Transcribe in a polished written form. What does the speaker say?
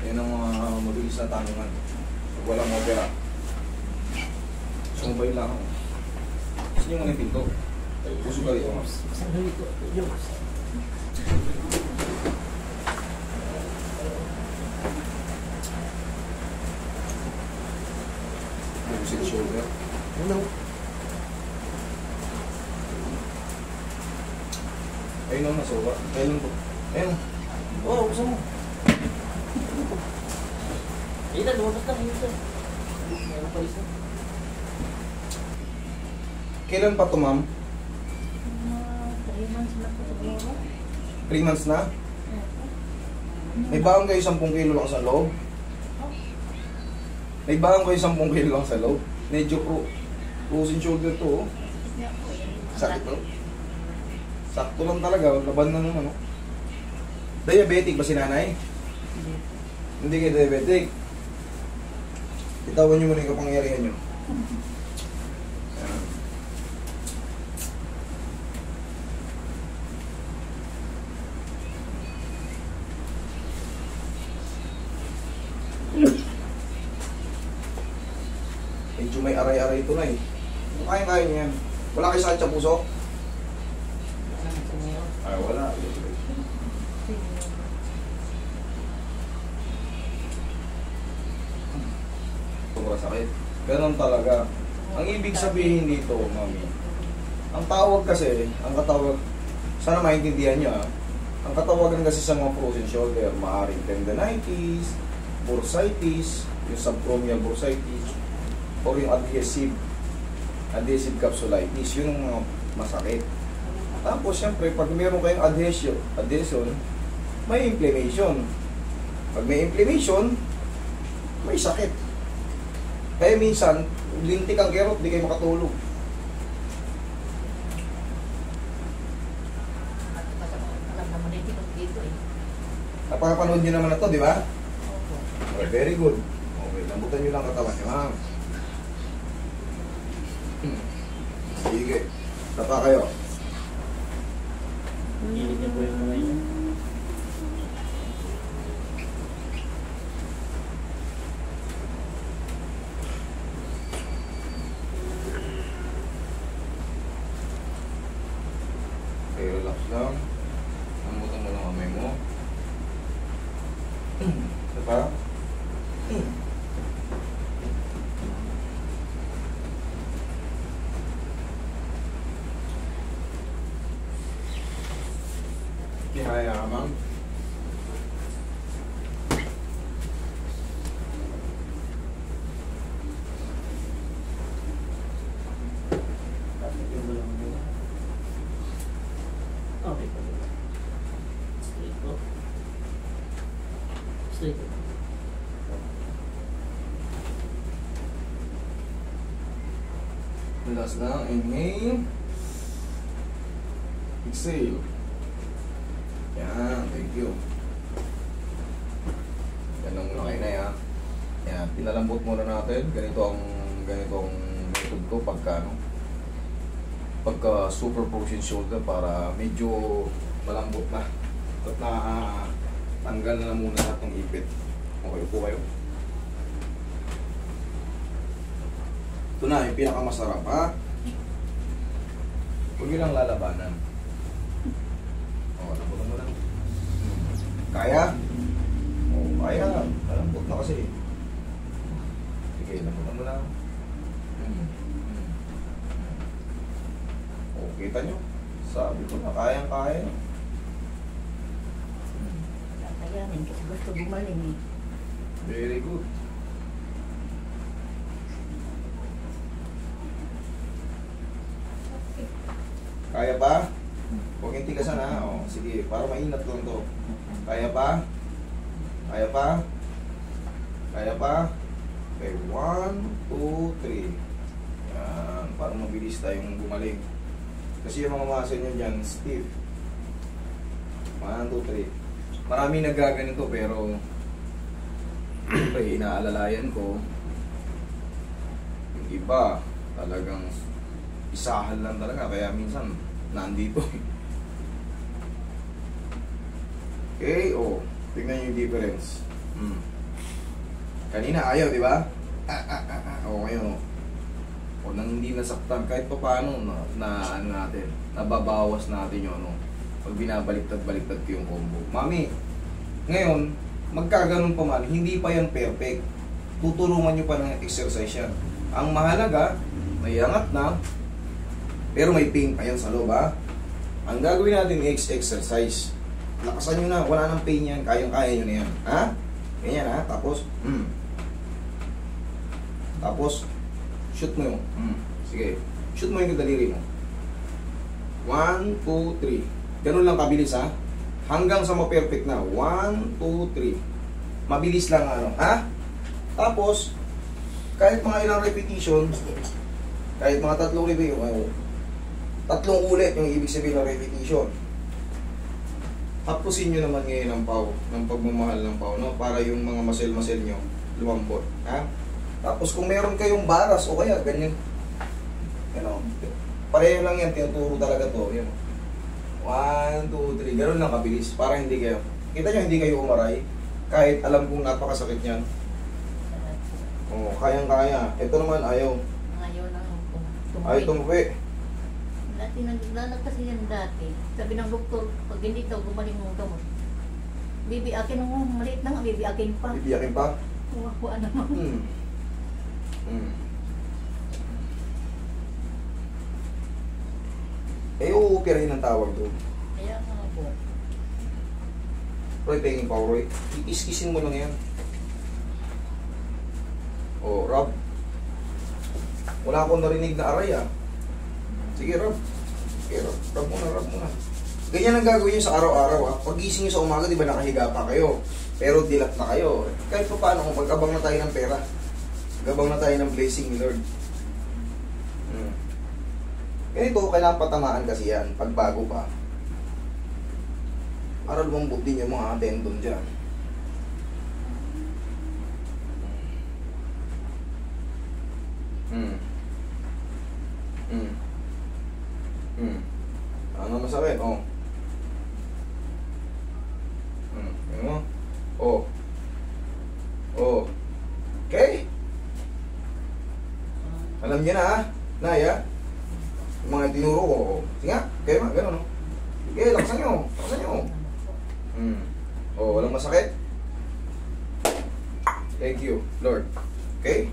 Yan ang mga mabilis na tanungan. Walang opera. Sumbay lang ako. Gusto nyo muna yung pinto. Puso ka dito. Pusit shoulder. Ano? Ayun ang nasoba. Ayun po. Ayun. Oo, gusto mo. Ayun na, lumabas na. Ayun na. Meron pa isa. Kailan pa to, ma'am? 3 months na po siguro. 3 months na? May baon kayo 10 kilo lang sa loob? May baon kayo 10 kilo lang sa loob? Medyo frozen shoulder to, oh. Sakit to. Sakto lang talaga, laban na naman, oh. Diabetic ba si nanay? Hindi kayo diabetic. Itawan nyo muna yung kapangyarihan nyo. Ayan. Medyo may aray-aray ito na eh. Kaya-kaya niya yan. Wala kayo sakit sa puso? Ay, wala. Sobrang sakit. Ganon talaga. Ang ibig sabihin dito, mami, ang tawag kasi, ang katawag, sana maintindihan nyo, ang katawagan kasi sa mga frozen shoulder, maaaring tendinitis, bursitis, yung subchromial bursitis, o yung adhesive capsulitis, yun ang mga masakit. Tapos, syempre, pag meron kayong adhesion, may inflammation. Pag may inflammation, may sakit. Kaya minsan, lintik ang kerot, di kayo makatulog. Alam naman dito eh. Napapanood nyo naman na to, di ba? Okay, very good. Okay, lambutan nyo lang katawan nyo, ha? Sige. Tapa kayo. Hilig na po yung mga yun. Okay, relax lang. Lambutan mo lang kamay mo. Tapa. Kaya ka, ma'am. Yung walang mga. Okay pa rin. Straight po. Straight po. Relax lang. Inhale. Exhale. Yan, thank you. Ganun muna kayo na yan. Yan, pinalambot muna natin. Ganito ang method ko pagka super frozen shoulder para medyo malambot na. At tanggal na muna natong ipit. Okay po kayo. Ito na, yung pinakamasarap, ha? Huwag nyo lang lalabanan. Lambutan mo lang. Kaya? Oo, kaya. Malambot na kasi. Sige, lambutan mo lang. O, kita nyo? Sabi ko na, kayang-kaya. Tatayanin kasi gusto gumaling eh. Very good. Kaya ba? Huwag yung tigasan, ha? O, sige, para mainat lang to. Kaya pa? Kaya pa? Kaya pa? Okay, 1, 2, 3. Yan, para mabilis tayong gumaling. Kasi yung mga muscle nyo dyan, stiff. 1, 2, 3. Marami nagaganito pero siyempre, inaalalayan ko. Yung iba, talagang isahan lang talaga. Kaya minsan, nandito. Okay, oh. Tingnan nyo yung difference. Kanina ayaw, di ba? O ngayon, o nang hindi nasaktan, kahit pa paano ano natin, nababawas natin yung ano, pag binabaliktad-baliktad ko yung combo. Mami, ngayon, magkaganon pa man, hindi pa yan perfect. Tutulungan nyo pa ng exercise yan. Ang mahalaga, may angat na, pero may pain pa yan sa loob, ha? Ang gagawin natin is exercise. Lakasan nyo na, wala nang pain yan, kayang-kaya nyo na yan. Ha? Ganyan, ha? Tapos, Tapos, shoot mo yung, sige, shoot mo yung daliri mo. 1, 2, 3. Ganun lang kabilis, ha? Hanggang sa ma-perfect na. 1, 2, 3. Mabilis lang, ano, ha? Tapos, kahit mga ilang repetition, kahit mga 3 repetition, 3 ulit yung ibig sabihin ng repetition. Hapusin nyo naman ngayon ang pau, ng pagmamahal ng pau, no? Para yung mga muscle-muscle nyo lumambot, ha? Tapos kung meron kayong baras o kaya ganyan, ano, pareho lang yan, tinuturo talaga to, yun. 1, 2, 3, gano'n lang kabilis, para hindi kayo, kita nyo hindi kayo umaray, kahit alam kong napakasakit yan. Oo, kayang-kaya. Ito naman, ayaw. Ayaw na tumuwi. Ayaw tumuwi. Dati naglalag kasi yan dati. Sabi ng doktor, pag hindi daw gumaling mo gamot. Bibiakin mo, maliit na nga, bibiakin pa. Bibiyakin pa? Kuha naman. Eh, uupirahin ang tawag doon. Kaya nga po. Roy, penging pa, Roy. Ikiskisin mo lang yan. O, Rob. Wala akong narinig na aray, ah. Sige, Rob. Sige, Rob. Rob muna. Ganyan ang gagawin nyo sa araw-araw, ah. Pag-gising nyo sa umaga, di ba nakahiga pa kayo? Pero dilat na kayo. Kahit pa paano, kung pag-abang na tayo ng pera, gabang na tayo ng blessing ni Lord. Ganito, kailangan patamaan kasi yan, pagbago pa. Para lumambot din yung mga tendon dyan. Ano masakit? Oh. Ano mo? Oh. Oh. Okay? Alam niya na, ha? Naya? Yung mga tinuro ko. Sige nga, kaya nga, gano'n, no? Sige, lakasan nyo. Oh, walang masakit? Thank you, Lord. Okay?